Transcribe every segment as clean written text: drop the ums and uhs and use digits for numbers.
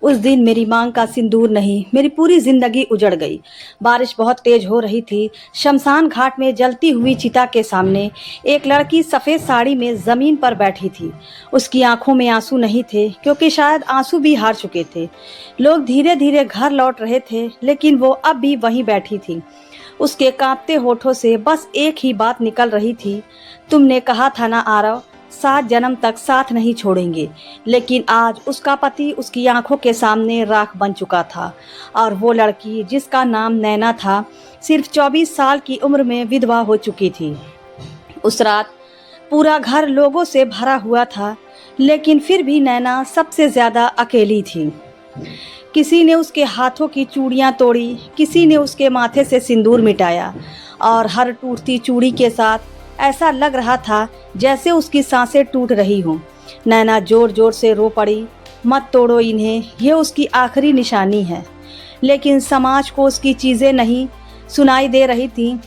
उस दिन मेरी मांग का सिंदूर नहीं, मेरी पूरी जिंदगी उजड़ गई। बारिश बहुत तेज हो रही थी। शमशान घाट में जलती हुई चिता के सामने एक लड़की सफ़ेद साड़ी में ज़मीन पर बैठी थी। उसकी आंखों में आंसू नहीं थे, क्योंकि शायद आंसू भी हार चुके थे। लोग धीरे धीरे घर लौट रहे थे, लेकिन वो अब भी वहीं बैठी थी। उसके कांपते होठों से बस एक ही बात निकल रही थी, तुमने कहा था ना आरव, 7 जन्म तक साथ नहीं छोड़ेंगे। लेकिन आज उसका पति उसकी आंखों के सामने राख बन चुका था, और वो लड़की जिसका नाम नैना था, सिर्फ 24 साल की उम्र में विधवा हो चुकी थी। उस रात पूरा घर लोगों से भरा हुआ था, लेकिन फिर भी नैना सबसे ज्यादा अकेली थी। किसी ने उसके हाथों की चूड़ियां तोड़ी, किसी ने उसके माथे से सिंदूर मिटाया, और हर टूटती चूड़ी के साथ ऐसा लग रहा था जैसे उसकी सांसें टूट रही हों। नैना जोर जोर से रो पड़ी, मत तोड़ो इन्हें, ये उसकी आखिरी निशानी है। लेकिन समाज को उसकी चीज़ें नहीं सुनाई दे रही थीं,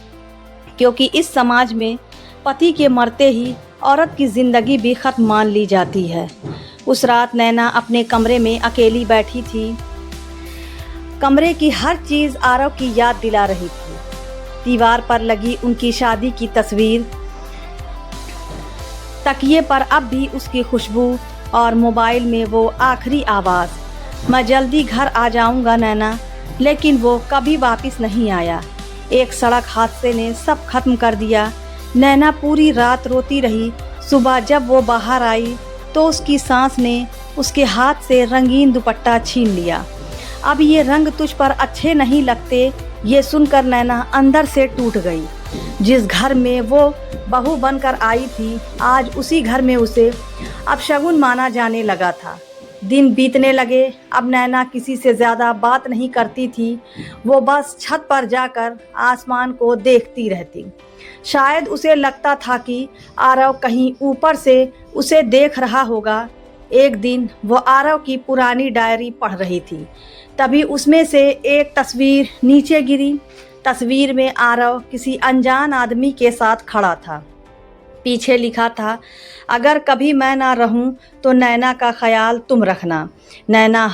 क्योंकि इस समाज में पति के मरते ही औरत की ज़िंदगी भी ख़त्म मान ली जाती है। उस रात नैना अपने कमरे में अकेली बैठी थी। कमरे की हर चीज़ आरव की याद दिला रही थी। दीवार पर लगी उनकी शादी की तस्वीर, तकिए पर अब भी उसकी खुशबू, और मोबाइल में वो आखिरी आवाज़, मैं जल्दी घर आ जाऊंगा नैना। लेकिन वो कभी वापस नहीं आया। एक सड़क हादसे ने सब खत्म कर दिया। नैना पूरी रात रोती रही। सुबह जब वो बाहर आई तो उसकी सांस ने उसके हाथ से रंगीन दुपट्टा छीन लिया। अब ये रंग तुझ पर अच्छे नहीं लगते, ये सुनकर नैना अंदर से टूट गई। जिस घर में वो बहू बनकर आई थी, आज उसी घर में उसे अपशगुन माना जाने लगा था। दिन बीतने लगे। अब नैना किसी से ज़्यादा बात नहीं करती थी। वो बस छत पर जाकर आसमान को देखती रहती। शायद उसे लगता था कि आरव कहीं ऊपर से उसे देख रहा होगा। एक दिन वो आरव की पुरानी डायरी पढ़ रही थी, तभी उसमें से एक तस्वीर नीचे गिरी। तस्वीर में आरव किसी अनजान आदमी के साथ खड़ा था। पीछे लिखा था, अगर कभी मैं ना रहूं तो नैना का ख्याल तुम रखना। नैना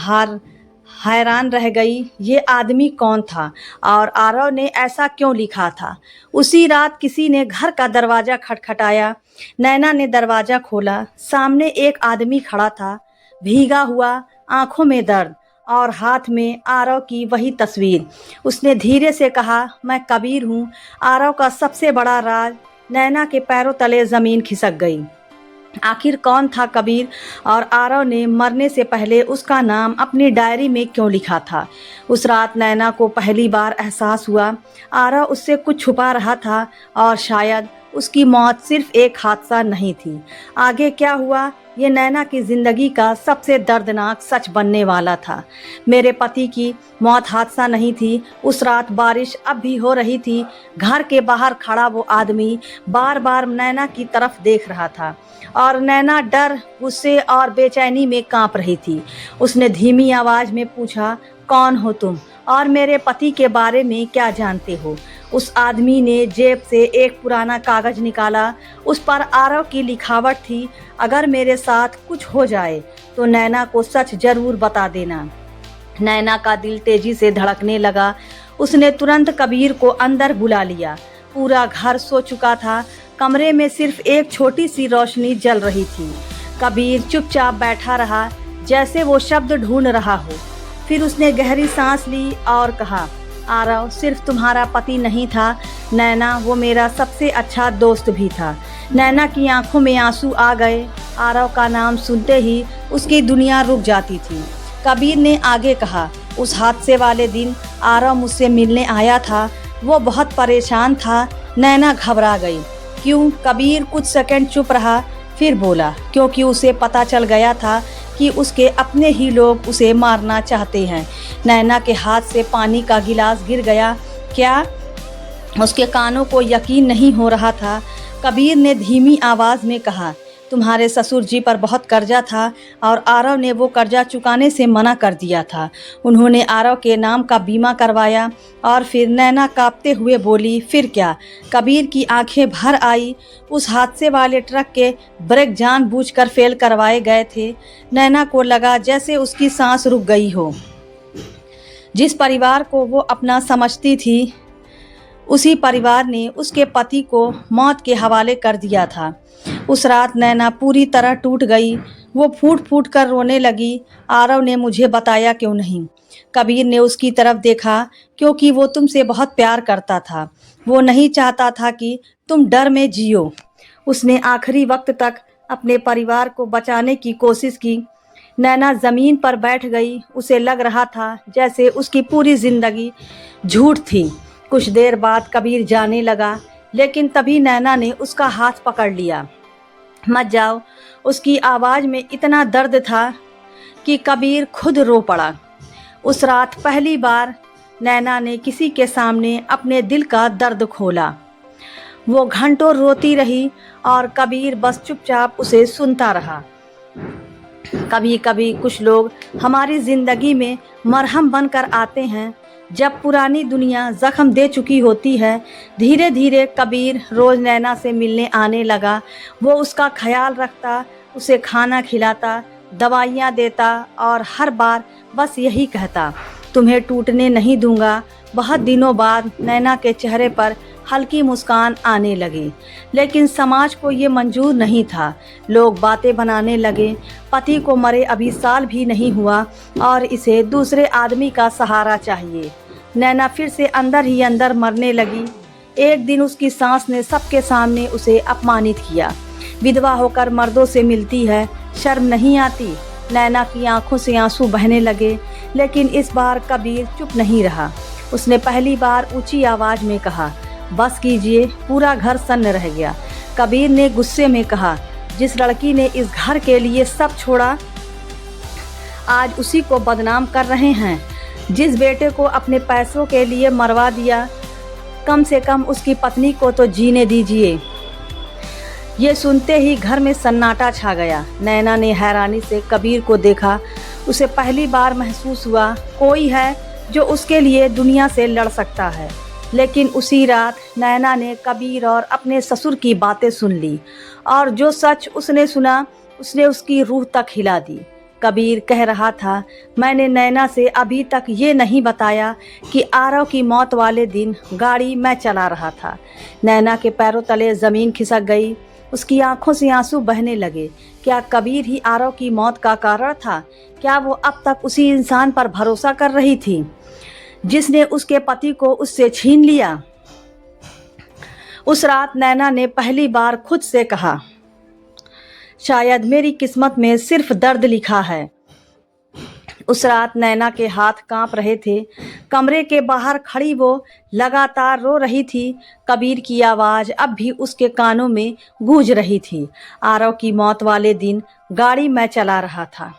हैरान रह गई, ये आदमी कौन था और आरव ने ऐसा क्यों लिखा था। उसी रात किसी ने घर का दरवाज़ा खटखटाया। नैना ने दरवाज़ा खोला। सामने एक आदमी खड़ा था, भीगा हुआ, आंखों में दर्द, और हाथ में आरव की वही तस्वीर। उसने धीरे से कहा, मैं कबीर हूँ। आरव का सबसे बड़ा राज। नैना के पैरों तले ज़मीन खिसक गई। आखिर कौन था कबीर, और आरव ने मरने से पहले उसका नाम अपनी डायरी में क्यों लिखा था। उस रात नैना को पहली बार एहसास हुआ आरव उससे कुछ छुपा रहा था, और शायद उसकी मौत सिर्फ एक हादसा नहीं थी। आगे क्या हुआ, ये नैना की ज़िंदगी का सबसे दर्दनाक सच बनने वाला था। मेरे पति की मौत हादसा नहीं थी। उस रात बारिश अब भी हो रही थी। घर के बाहर खड़ा वो आदमी बार बार नैना की तरफ देख रहा था, और नैना डर, गुस्से और बेचैनी में कांप रही थी। उसने धीमी आवाज़ में पूछा, कौन हो तुम, और मेरे पति के बारे में क्या जानते हो। उस आदमी ने जेब से एक पुराना कागज निकाला। उस पर आरव की लिखावट थी, अगर मेरे साथ कुछ हो जाए तो नैना को सच जरूर बता देना। नैना का दिल तेजी से धड़कने लगा। उसने तुरंत कबीर को अंदर बुला लिया। पूरा घर सो चुका था। कमरे में सिर्फ एक छोटी सी रोशनी जल रही थी। कबीर चुपचाप बैठा रहा, जैसे वो शब्द ढूंढ रहा हो। फिर उसने गहरी सांस ली और कहा, आरव सिर्फ तुम्हारा पति नहीं था नैना, वो मेरा सबसे अच्छा दोस्त भी था। नैना की आंखों में आंसू आ गए। आरव का नाम सुनते ही उसकी दुनिया रुक जाती थी। कबीर ने आगे कहा, उस हादसे वाले दिन आरव मुझसे मिलने आया था। वो बहुत परेशान था। नैना घबरा गई। क्यों? कबीर कुछ सेकंड चुप रहा, फिर बोला, क्योंकि उसे पता चल गया था कि उसके अपने ही लोग उसे मारना चाहते हैं। नैना के हाथ से पानी का गिलास गिर गया। क्या? उसके कानों को यकीन नहीं हो रहा था। कबीर ने धीमी आवाज़ में कहा, तुम्हारे ससुर जी पर बहुत कर्जा था और आरव ने वो कर्जा चुकाने से मना कर दिया था। उन्होंने आरव के नाम का बीमा करवाया। और फिर नैना कांपते हुए बोली, फिर क्या? कबीर की आंखें भर आई। उस हादसे वाले ट्रक के ब्रेक जानबूझकर फेल करवाए गए थे। नैना को लगा जैसे उसकी सांस रुक गई हो। जिस परिवार को वो अपना समझती थी, उसी परिवार ने उसके पति को मौत के हवाले कर दिया था। उस रात नैना पूरी तरह टूट गई। वो फूट फूट कर रोने लगी। आरव ने मुझे बताया क्यों नहीं? कबीर ने उसकी तरफ देखा। क्योंकि वो तुमसे बहुत प्यार करता था। वो नहीं चाहता था कि तुम डर में जियो। उसने आखिरी वक्त तक अपने परिवार को बचाने की कोशिश की। नैना ज़मीन पर बैठ गई। उसे लग रहा था जैसे उसकी पूरी जिंदगी झूठ थी। कुछ देर बाद कबीर जाने लगा, लेकिन तभी नैना ने उसका हाथ पकड़ लिया। मत जाओ। उसकी आवाज़ में इतना दर्द था कि कबीर खुद रो पड़ा। उस रात पहली बार नैना ने किसी के सामने अपने दिल का दर्द खोला। वो घंटों रोती रही और कबीर बस चुपचाप उसे सुनता रहा। कभी कभी कुछ लोग हमारी ज़िंदगी में मरहम बनकर आते हैं। जब पुरानी दुनिया ज़ख्म दे चुकी होती है। धीरे धीरे कबीर रोज़ नैना से मिलने आने लगा। वो उसका ख्याल रखता, उसे खाना खिलाता, दवाइयाँ देता और हर बार बस यही कहता, तुम्हें टूटने नहीं दूंगा। बहुत दिनों बाद नैना के चेहरे पर हल्की मुस्कान आने लगी, लेकिन समाज को ये मंजूर नहीं था। लोग बातें बनाने लगे, पति को मरे अभी साल भी नहीं हुआ और इसे दूसरे आदमी का सहारा चाहिए। नैना फिर से अंदर ही अंदर मरने लगी। एक दिन उसकी सास ने सबके सामने उसे अपमानित किया। विधवा होकर मर्दों से मिलती है, शर्म नहीं आती? नैना की आंखों से आंसू बहने लगे, लेकिन इस बार कबीर चुप नहीं रहा। उसने पहली बार ऊंची आवाज में कहा, बस कीजिए। पूरा घर सन्न रह गया। कबीर ने गुस्से में कहा, जिस लड़की ने इस घर के लिए सब छोड़ा, आज उसी को बदनाम कर रहे हैं। जिस बेटे को अपने पैसों के लिए मरवा दिया, कम से कम उसकी पत्नी को तो जीने दीजिए। ये सुनते ही घर में सन्नाटा छा गया। नैना ने हैरानी से कबीर को देखा। उसे पहली बार महसूस हुआ कोई है जो उसके लिए दुनिया से लड़ सकता है। लेकिन उसी रात नैना ने कबीर और अपने ससुर की बातें सुन ली, और जो सच उसने सुना उसने उसकी रूह तक हिला दी। कबीर कह रहा था, मैंने नैना से अभी तक ये नहीं बताया कि आरव की मौत वाले दिन गाड़ी मैं चला रहा था। नैना के पैरों तले ज़मीन खिसक गई। उसकी आंखों से आंसू बहने लगे। क्या कबीर ही आरव की मौत का कारण था? क्या वो अब तक उसी इंसान पर भरोसा कर रही थी जिसने उसके पति को उससे छीन लिया? उस रात नैना ने पहली बार खुद से कहा, शायद मेरी किस्मत में सिर्फ दर्द लिखा है। उस रात नैना के हाथ कांप रहे थे। कमरे के बाहर खड़ी वो लगातार रो रही थी। कबीर की आवाज़ अब भी उसके कानों में गूंज रही थी। आरव की मौत वाले दिन गाड़ी मैं चला रहा था।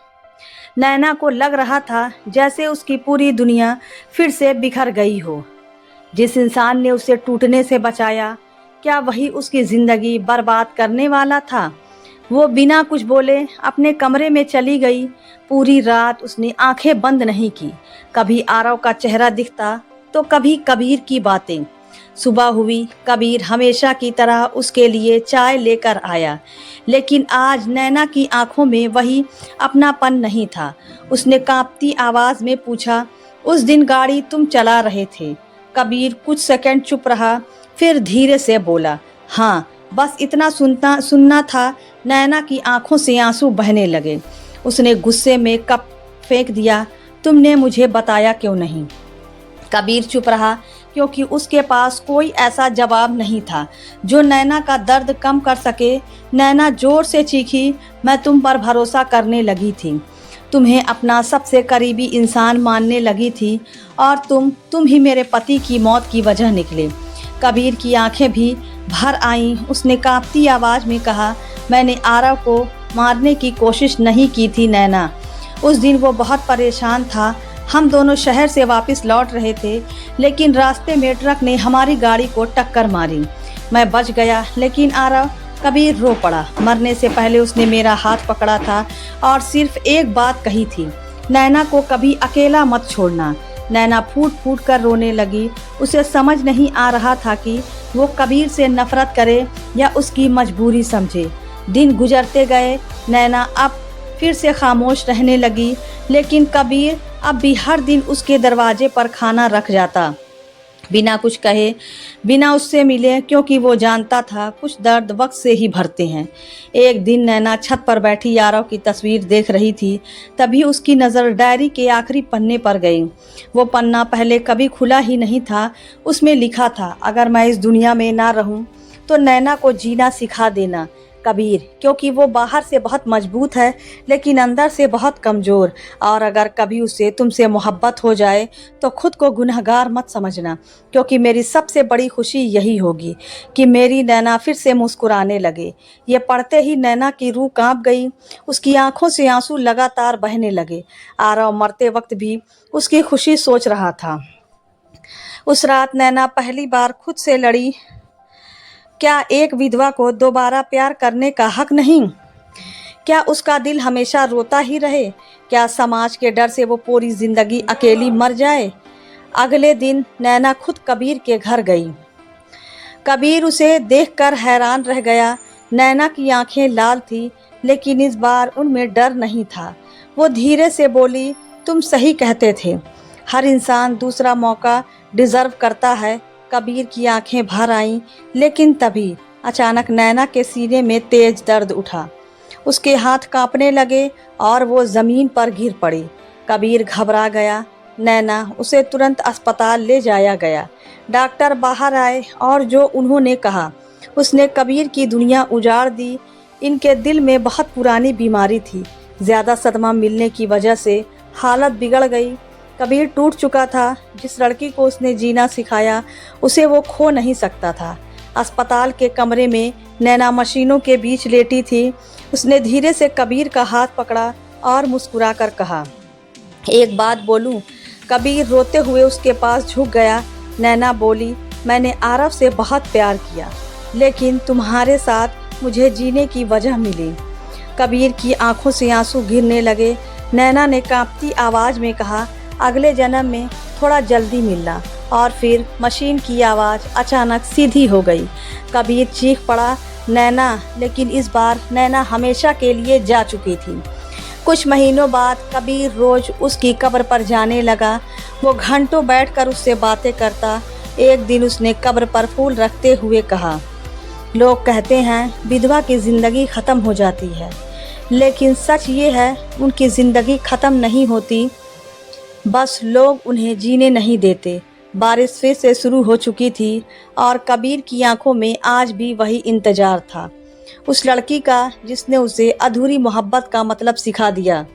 नैना को लग रहा था जैसे उसकी पूरी दुनिया फिर से बिखर गई हो। जिस इंसान ने उसे टूटने से बचाया, क्या वही उसकी ज़िंदगी बर्बाद करने वाला था? वो बिना कुछ बोले अपने कमरे में चली गई। पूरी रात उसने आंखें बंद नहीं की। कभी आरव का चेहरा दिखता तो कभी कबीर की बातें। सुबह हुई। कबीर हमेशा की तरह उसके लिए चाय लेकर आया, लेकिन आज नैना की आंखों में वही अपनापन नहीं था। उसने कांपती आवाज़ में पूछा, उस दिन गाड़ी तुम चला रहे थे? कबीर कुछ सेकंड चुप रहा, फिर धीरे से बोला, हाँ, बस इतना सुनना था। नैना की आंखों से आंसू बहने लगे। उसने गुस्से में कप फेंक दिया, तुमने मुझे बताया क्यों नहीं? कबीर चुप रहा, क्योंकि उसके पास कोई ऐसा जवाब नहीं था जो नैना का दर्द कम कर सके। नैना जोर से चीखी, मैं तुम पर भरोसा करने लगी थी, तुम्हें अपना सबसे करीबी इंसान मानने लगी थी, और तुम ही मेरे पति की मौत की वजह निकले। कबीर की आंखें भी भर आईं। उसने कांपती आवाज़ में कहा, मैंने आरव को मारने की कोशिश नहीं की थी नैना। उस दिन वो बहुत परेशान था। हम दोनों शहर से वापस लौट रहे थे, लेकिन रास्ते में ट्रक ने हमारी गाड़ी को टक्कर मारी। मैं बच गया, लेकिन आरव कबीर रो पड़ा। मरने से पहले उसने मेरा हाथ पकड़ा था और सिर्फ एक बात कही थी, नैना को कभी अकेला मत छोड़ना। नैना फूट फूट कर रोने लगी। उसे समझ नहीं आ रहा था कि वो कबीर से नफरत करे या उसकी मजबूरी समझे। दिन गुजरते गए। नैना अब फिर से खामोश रहने लगी, लेकिन कबीर अब भी हर दिन उसके दरवाजे पर खाना रख जाता, बिना कुछ कहे, बिना उससे मिले, क्योंकि वो जानता था कुछ दर्द वक्त से ही भरते हैं। एक दिन नैना छत पर बैठी यारव की तस्वीर देख रही थी, तभी उसकी नज़र डायरी के आखिरी पन्ने पर गई। वो पन्ना पहले कभी खुला ही नहीं था। उसमें लिखा था, अगर मैं इस दुनिया में ना रहूं तो नैना को जीना सिखा देना कबीर, क्योंकि वो बाहर से बहुत मजबूत है लेकिन अंदर से बहुत कमज़ोर। और अगर कभी उसे तुमसे मोहब्बत हो जाए तो खुद को गुनहगार मत समझना, क्योंकि मेरी सबसे बड़ी खुशी यही होगी कि मेरी नैना फिर से मुस्कुराने लगे। ये पढ़ते ही नैना की रूह कांप गई। उसकी आंखों से आंसू लगातार बहने लगे। आरव मरते वक्त भी उसकी खुशी सोच रहा था। उस रात नैना पहली बार खुद से लड़ी, क्या एक विधवा को दोबारा प्यार करने का हक नहीं? क्या उसका दिल हमेशा रोता ही रहे? क्या समाज के डर से वो पूरी जिंदगी अकेली मर जाए? अगले दिन नैना खुद कबीर के घर गई। कबीर उसे देखकर हैरान रह गया। नैना की आंखें लाल थी, लेकिन इस बार उनमें डर नहीं था। वो धीरे से बोली, तुम सही कहते थे, हर इंसान दूसरा मौका डिजर्व करता है। कबीर की आंखें भर आईं, लेकिन तभी अचानक नैना के सीने में तेज दर्द उठा। उसके हाथ कांपने लगे और वो ज़मीन पर गिर पड़ी। कबीर घबरा गया। नैना, उसे तुरंत अस्पताल ले जाया गया। डॉक्टर बाहर आए और जो उन्होंने कहा, उसने कबीर की दुनिया उजाड़ दी। इनके दिल में बहुत पुरानी बीमारी थी। ज़्यादा सदमा मिलने की वजह से हालत बिगड़ गई। कबीर टूट चुका था। जिस लड़की को उसने जीना सिखाया, उसे वो खो नहीं सकता था। अस्पताल के कमरे में नैना मशीनों के बीच लेटी थी। उसने धीरे से कबीर का हाथ पकड़ा और मुस्कुरा कर कहा, एक बात बोलूं? कबीर रोते हुए उसके पास झुक गया। नैना बोली, मैंने आरव से बहुत प्यार किया, लेकिन तुम्हारे साथ मुझे जीने की वजह मिली। कबीर की आंखों से आंसू गिरने लगे। नैना ने कांपती आवाज़ में कहा, अगले जन्म में थोड़ा जल्दी मिलना। और फिर मशीन की आवाज़ अचानक सीधी हो गई। कबीर चीख पड़ा, नैना! लेकिन इस बार नैना हमेशा के लिए जा चुकी थी। कुछ महीनों बाद कबीर रोज़ उसकी कब्र पर जाने लगा। वो घंटों बैठकर उससे बातें करता। एक दिन उसने कब्र पर फूल रखते हुए कहा, लोग कहते हैं विधवा की ज़िंदगी ख़त्म हो जाती है, लेकिन सच ये है, उनकी ज़िंदगी ख़त्म नहीं होती, बस लोग उन्हें जीने नहीं देते। बारिश फिर से शुरू हो चुकी थी और कबीर की आंखों में आज भी वही इंतजार था, उस लड़की का जिसने उसे अधूरी मोहब्बत का मतलब सिखा दिया।